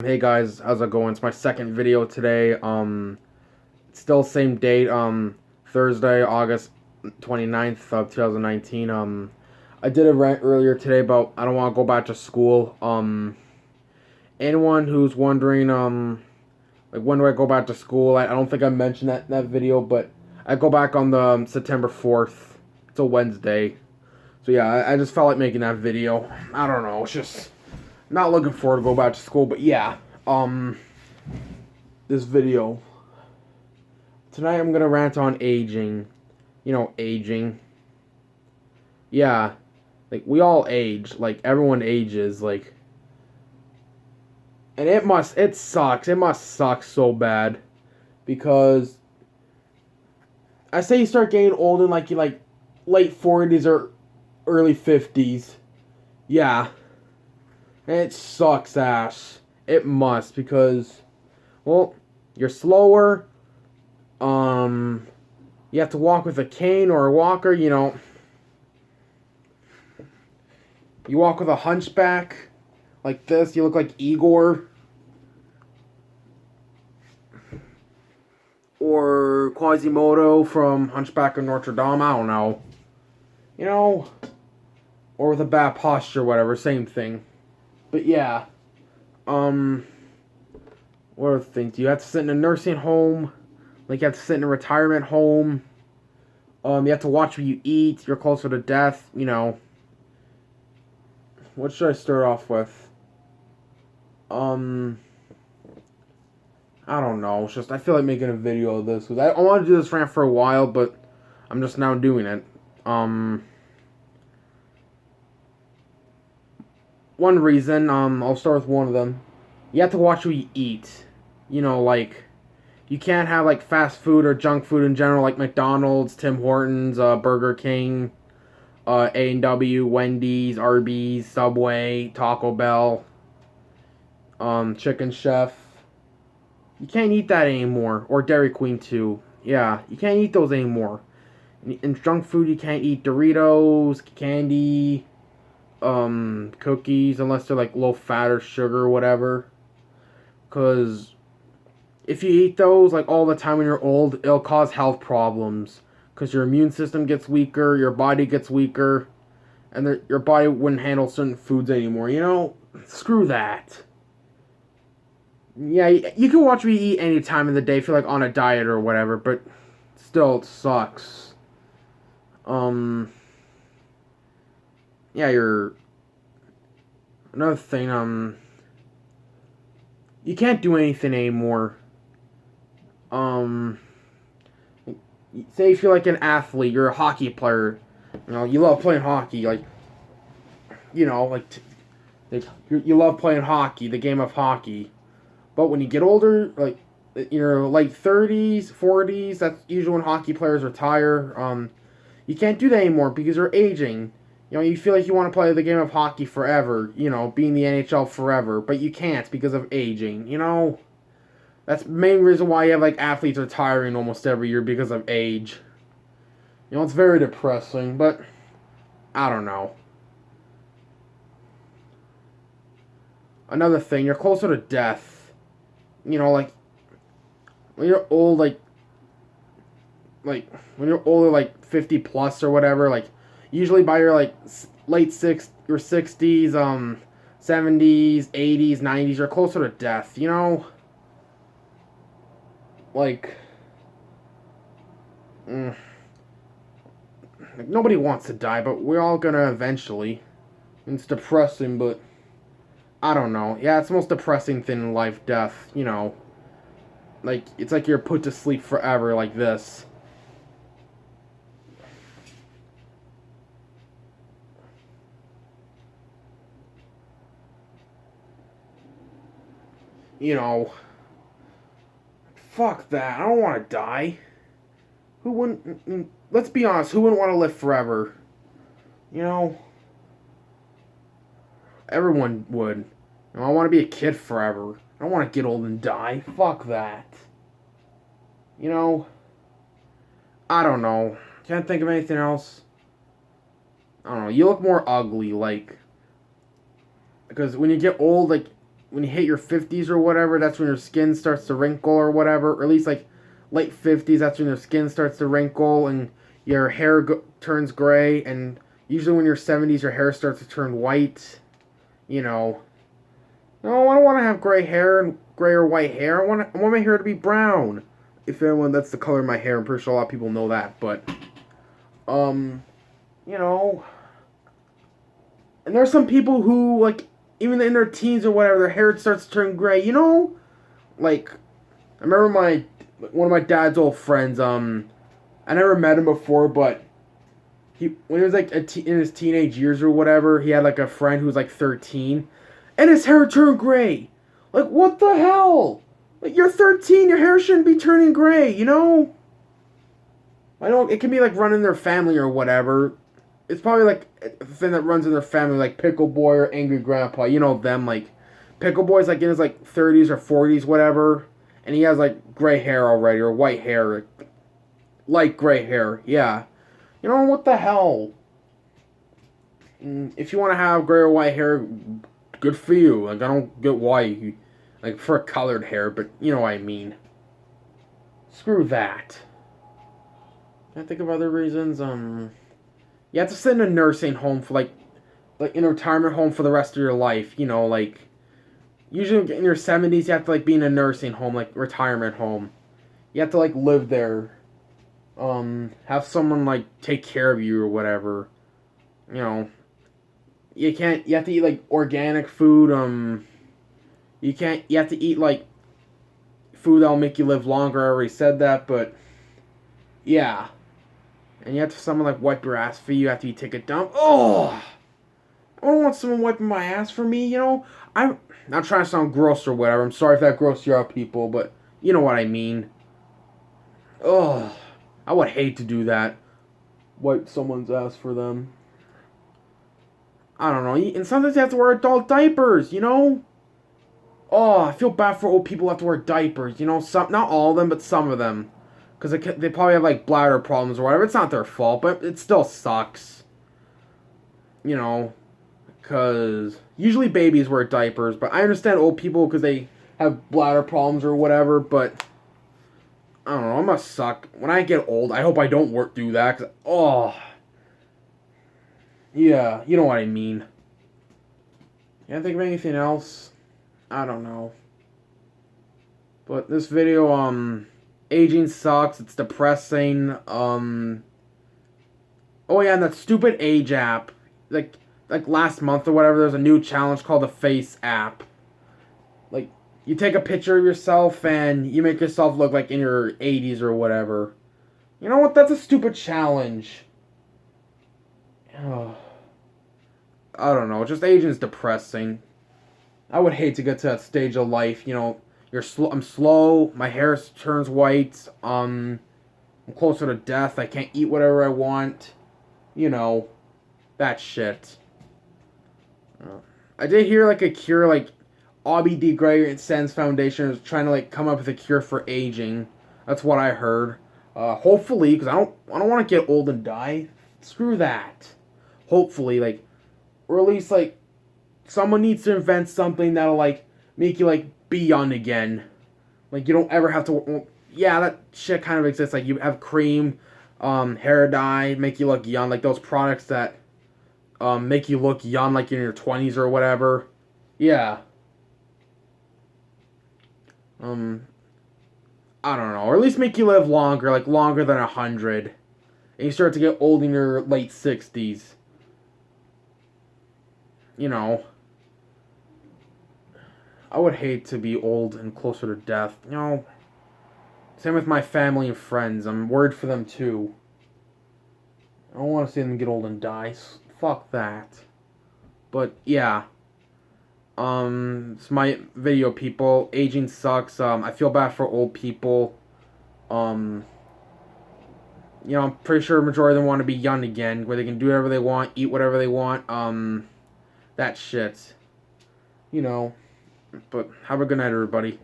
Hey guys, how's it going? It's my second video today. It's still same date, Thursday, August 29th of 2019. I did a rant earlier today about I don't want to go back to school. Anyone who's wondering, like when do I go back to school? I don't think I mentioned that in that video, but I go back on the September 4th. It's a Wednesday. So yeah, I just felt like making that video. I don't know, it's just not looking forward to go back to school, but yeah, this video. Tonight I'm gonna rant on aging. You know, aging. Yeah, like, we all age. Like, everyone ages, like, and it sucks. It must suck so bad. Because, I say you start getting old in, like, late 40s or early 50s. Yeah. It sucks ass. It must, because, well, you're slower. You have to walk with a cane or a walker, you know. You walk with a hunchback, like this, you look like Igor. Or Quasimodo from Hunchback of Notre Dame, I don't know. You know, or with a bad posture, whatever, same thing. But yeah, what other things? You have to sit in a nursing home, like you have to sit in a retirement home. You have to watch what you eat, you're closer to death, you know. What should I start off with? I don't know. It's just, I feel like making a video of this, because I wanted to do this rant for a while, but I'm just now doing it. One reason, I'll start with one of them. You have to watch what you eat. You know, like, you can't have, like, fast food or junk food in general, like McDonald's, Tim Hortons, Burger King, A&W, Wendy's, Arby's, Subway, Taco Bell, Chicken Chef. You can't eat that anymore. Or Dairy Queen, too. Yeah, you can't eat those anymore. In junk food, you can't eat Doritos, candy, cookies, unless they're, like, low fat or sugar or whatever. Because if you eat those, like, all the time when you're old, it'll cause health problems. Because your immune system gets weaker, your body gets weaker, and your body wouldn't handle certain foods anymore. You know, screw that. Yeah, you can watch me eat any time of the day if you're, like, on a diet or whatever, but still, it sucks. Yeah, another thing, you can't do anything anymore. Say if you're, like, an athlete, you're a hockey player, you know, you love playing hockey, like, you know, you love playing hockey, the game of hockey. But when you get older, like, you're late 30s, 40s, that's usually when hockey players retire. You can't do that anymore because you're aging. You know, you feel like you want to play the game of hockey forever, you know, be in the NHL forever, but you can't because of aging, you know? That's the main reason why you have, like, athletes retiring almost every year, because of age. You know, it's very depressing, but I don't know. Another thing, you're closer to death. You know, like, when you're old, like when you're older, like 50 plus or whatever, like, usually by your, like, your 60s, 70s, 80s, 90s, you're closer to death, you know? Like, like, nobody wants to die, but we're all gonna eventually. It's depressing, but I don't know. Yeah, it's the most depressing thing in life, death, you know. Like, it's like you're put to sleep forever, like this. You know, fuck that. I don't want to die. Who wouldn't? Let's be honest. Who wouldn't want to live forever? You know, everyone would. You know, I want to be a kid forever. I don't want to get old and die. Fuck that. You know, I don't know. Can't think of anything else. I don't know. You look more ugly, like, because when you get old, like, when you hit your 50s or whatever, that's when your skin starts to wrinkle or whatever, or at least like late 50s, that's when your skin starts to wrinkle and your hair turns gray, and usually when you're 70s, your hair starts to turn white. You know, no, I don't want to have gray hair and gray or white hair. I want my hair to be brown. If anyone, that's the color of my hair. I'm pretty sure a lot of people know that, but you know, and there's some people who like even in their teens or whatever, their hair starts to turn gray. You know, like I remember one of my dad's old friends. I never met him before, but when he was like in his teenage years or whatever, he had like a friend who was like 13, and his hair turned gray. Like, what the hell? Like, you're 13, your hair shouldn't be turning gray, you know? I know it can be like run in their family or whatever. It's probably like a thing that runs in their family, like Pickle Boy or Angry Grandpa. You know them, like Pickle Boy's like in his like 30s or 40s, whatever, and he has like gray hair already or white hair, light gray hair. Yeah, you know what the hell? If you want to have gray or white hair, good for you. Like I don't get why you like for colored hair, but you know what I mean. Screw that. Can I think of other reasons? You have to sit in a nursing home for like in a retirement home for the rest of your life. You know, like usually in your 70s, you have to like be in a nursing home, like retirement home. You have to like live there. Have someone like take care of you or whatever. You know, you have to eat like organic food. You have to eat like food that'll make you live longer. I already said that, but yeah. And you have to someone like wipe your ass for you after you take a dump. Oh, I don't want someone wiping my ass for me. You know, I'm not trying to sound gross or whatever. I'm sorry if that grossed you out, people, but you know what I mean. Oh, I would hate to do that. Wipe someone's ass for them. I don't know. And sometimes you have to wear adult diapers. You know. Oh, I feel bad for old people who have to wear diapers. You know, not all of them, but some of them. Because they probably have, like, bladder problems or whatever. It's not their fault, but it still sucks. You know, because usually babies wear diapers, but I understand old people because they have bladder problems or whatever, but I don't know, it must suck. When I get old, I hope I don't do that, because, oh, yeah, you know what I mean. Can't think of anything else. I don't know. But this video, aging sucks. It's depressing. Oh yeah, and that stupid age app. Like last month or whatever, there's a new challenge called the Face app. Like, you take a picture of yourself and you make yourself look like in your 80s or whatever. You know what? That's a stupid challenge. Oh, I don't know. Just aging's depressing. I would hate to get to that stage of life. You know, I'm slow. My hair turns white. I'm closer to death. I can't eat whatever I want. You know, that shit. I did hear like a cure, like Aubrey de Grey and Sense Foundation is trying to like come up with a cure for aging. That's what I heard. Hopefully, because I don't want to get old and die. Screw that. Hopefully, like, or at least like someone needs to invent something that'll like make you like be young again. Like you don't ever have to. Well, yeah, that shit kind of exists. Like you have cream, hair dye, make you look young. Like those products that make you look young, like in your 20s or whatever. Yeah. I don't know, or at least make you live longer, like longer than 100, and you start to get old in your late 60s. You know. I would hate to be old and closer to death. You know, same with my family and friends. I'm worried for them too. I don't want to see them get old and die. Fuck that. But yeah. It's my video, people. Aging sucks. I feel bad for old people. You know, I'm pretty sure a majority of them want to be young again, where they can do whatever they want, eat whatever they want. That shit. You know. But have a good night, everybody.